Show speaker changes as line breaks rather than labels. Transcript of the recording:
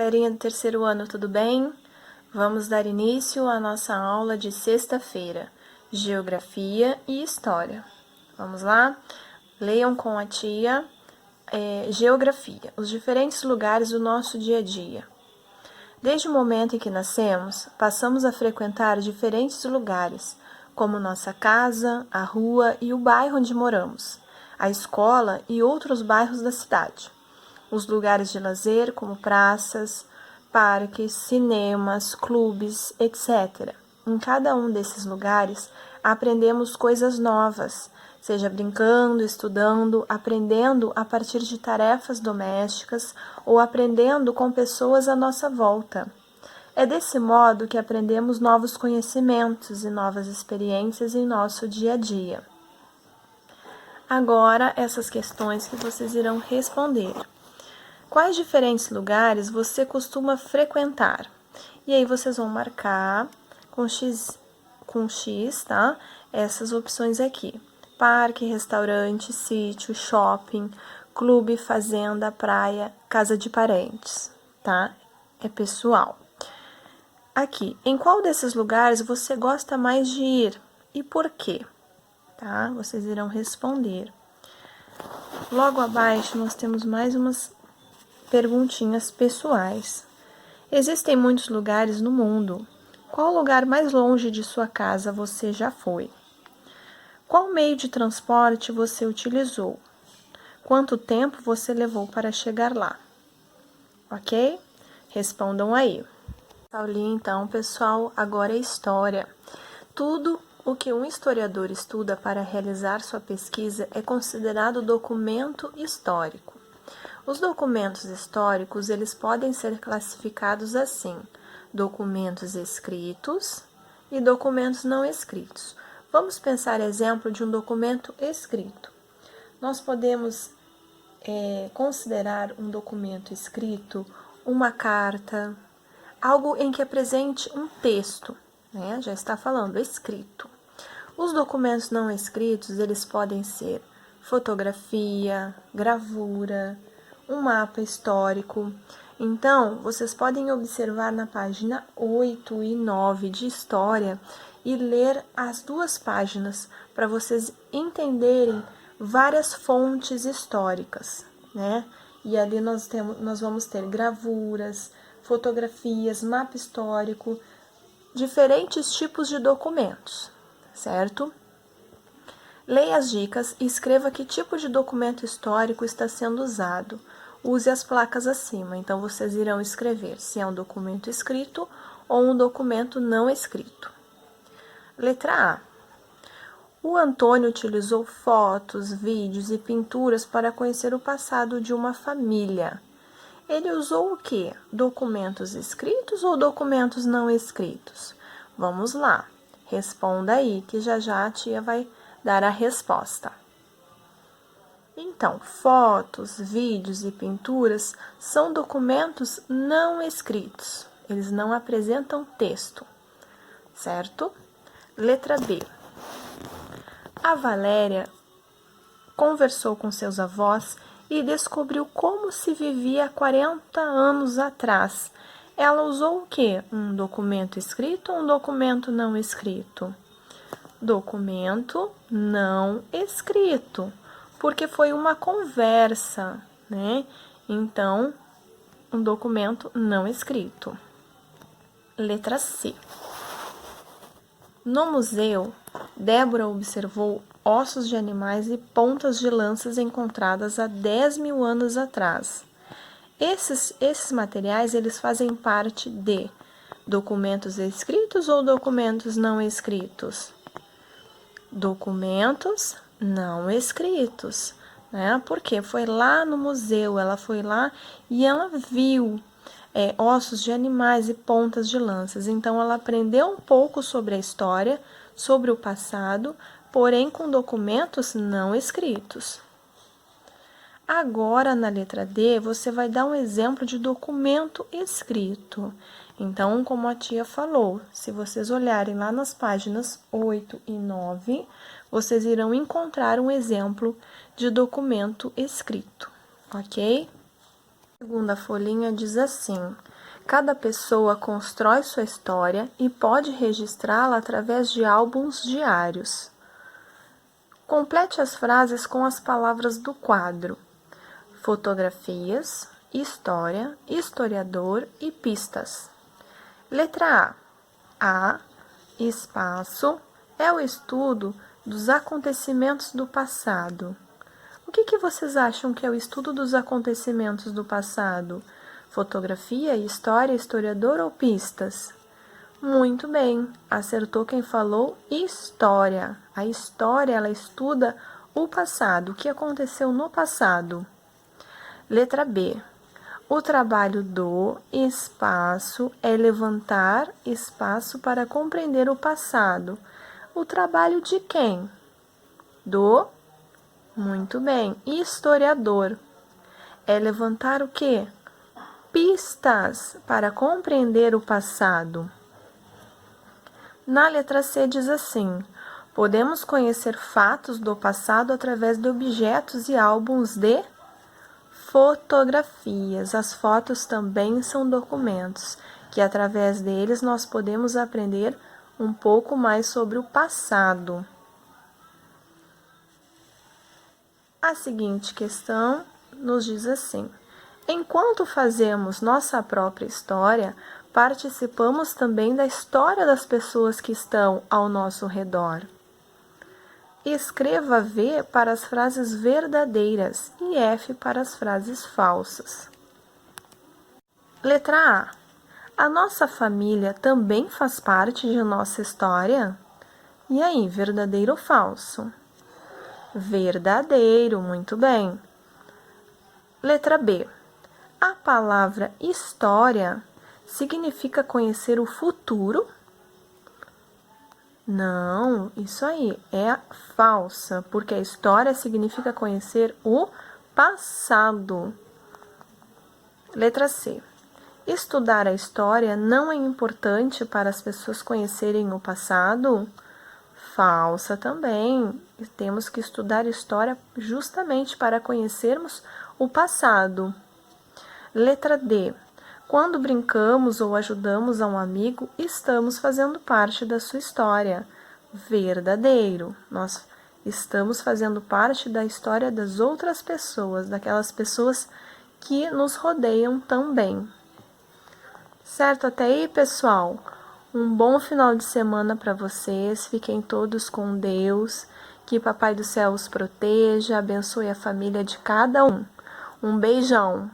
galerinha do terceiro ano, tudo bem? Vamos dar início à nossa aula de sexta-feira, Geografia e História. Vamos lá? Leiam com a tia Geografia, os diferentes lugares do nosso dia a dia. Desde o momento em que nascemos, passamos a frequentar diferentes lugares, como nossa casa, a rua e o bairro onde moramos, a escola e outros bairros da cidade. Os lugares de lazer, como praças, parques, cinemas, clubes, etc. Em cada um desses lugares, aprendemos coisas novas, seja brincando, estudando, aprendendo a partir de tarefas domésticas ou aprendendo com pessoas à nossa volta. É desse modo que aprendemos novos conhecimentos e novas experiências em nosso dia a dia. Agora, essas questões que vocês irão responder. Quais diferentes lugares você costuma frequentar? E aí vocês vão marcar com X, tá? Essas opções aqui. Parque, restaurante, sítio, shopping, clube, fazenda, praia, casa de parentes, tá? É pessoal. Aqui, em qual desses lugares você gosta mais de ir e por quê? Tá? Vocês irão responder. Logo abaixo nós temos mais umas perguntinhas pessoais. Existem muitos lugares no mundo. Qual lugar mais longe de sua casa você já foi? Qual meio de transporte você utilizou? Quanto tempo você levou para chegar lá? Ok? Respondam aí. Paulinho, então, pessoal, agora é história. Tudo o que um historiador estuda para realizar sua pesquisa é considerado documento histórico. Os documentos históricos, eles podem ser classificados assim: documentos escritos e documentos não escritos. Vamos pensar exemplo de um documento escrito. Nós podemos considerar um documento escrito uma carta, algo em que apresente um texto, né? Já está falando escrito. Os documentos não escritos, eles podem ser fotografia, gravura, um mapa histórico. Então, vocês podem observar na página 8 e 9 de História e ler as duas páginas para vocês entenderem várias fontes históricas, né? E ali nós vamos ter gravuras, fotografias, mapa histórico, diferentes tipos de documentos, certo? Leia as dicas e escreva que tipo de documento histórico está sendo usado. Use as placas acima, então vocês irão escrever se é um documento escrito ou um documento não escrito. Letra A. O Antônio utilizou fotos, vídeos e pinturas para conhecer o passado de uma família. Ele usou o quê? Documentos escritos ou documentos não escritos? Vamos lá, responda aí que já a tia vai dar a resposta. Então, fotos, vídeos e pinturas são documentos não escritos. Eles não apresentam texto, certo? Letra B. A Valéria conversou com seus avós e descobriu como se vivia 40 anos atrás. Ela usou o quê? Um documento escrito ou um documento não escrito? Documento não escrito, porque foi uma conversa, né? Então, um documento não escrito. Letra C. No museu, Débora observou ossos de animais e pontas de lanças encontradas há 10.000 anos atrás. Esses materiais, eles fazem parte de documentos escritos ou documentos não escritos? Documentos não escritos, né? Porque foi lá no museu, ela foi lá e ela viu ossos de animais e pontas de lanças. Então, ela aprendeu um pouco sobre a história, sobre o passado, porém com documentos não escritos. Agora, na letra D, você vai dar um exemplo de documento escrito. Então, como a tia falou, se vocês olharem lá nas páginas 8 e 9, vocês irão encontrar um exemplo de documento escrito, ok? A segunda folhinha diz assim: Cada pessoa constrói sua história e pode registrá-la através de álbuns diários. Complete as frases com as palavras do quadro: fotografias, história, historiador e pistas. Letra A. Espaço é o estudo dos acontecimentos do passado. O que vocês acham que é o estudo dos acontecimentos do passado? Fotografia, história, historiador ou pistas? Muito bem, acertou quem falou história. A história, ela estuda o passado, o que aconteceu no passado. Letra B. O trabalho do espaço é levantar espaço para compreender o passado. O trabalho de quem? Muito bem, historiador. É levantar o quê? Pistas para compreender o passado. Na letra C diz assim: podemos conhecer fatos do passado através de objetos e álbuns de fotografias. As fotos também são documentos, que através deles nós podemos aprender um pouco mais sobre o passado. A seguinte questão nos diz assim: enquanto fazemos nossa própria história, participamos também da história das pessoas que estão ao nosso redor. Escreva V para as frases verdadeiras e F para as frases falsas. Letra A. A nossa família também faz parte de nossa história? E aí, verdadeiro ou falso? Verdadeiro, muito bem. Letra B. A palavra história significa conhecer o futuro? Não, isso aí é falsa, porque a história significa conhecer o passado. Letra C. Estudar a história não é importante para as pessoas conhecerem o passado? Falsa também. Temos que estudar história justamente para conhecermos o passado. Letra D. Quando brincamos ou ajudamos a um amigo, estamos fazendo parte da sua história. Verdadeiro. Nós estamos fazendo parte da história das outras pessoas, daquelas pessoas que nos rodeiam também. Certo até aí, pessoal? Um bom final de semana para vocês. Fiquem todos com Deus. Que Papai do Céu os proteja, abençoe a família de cada um. Um beijão!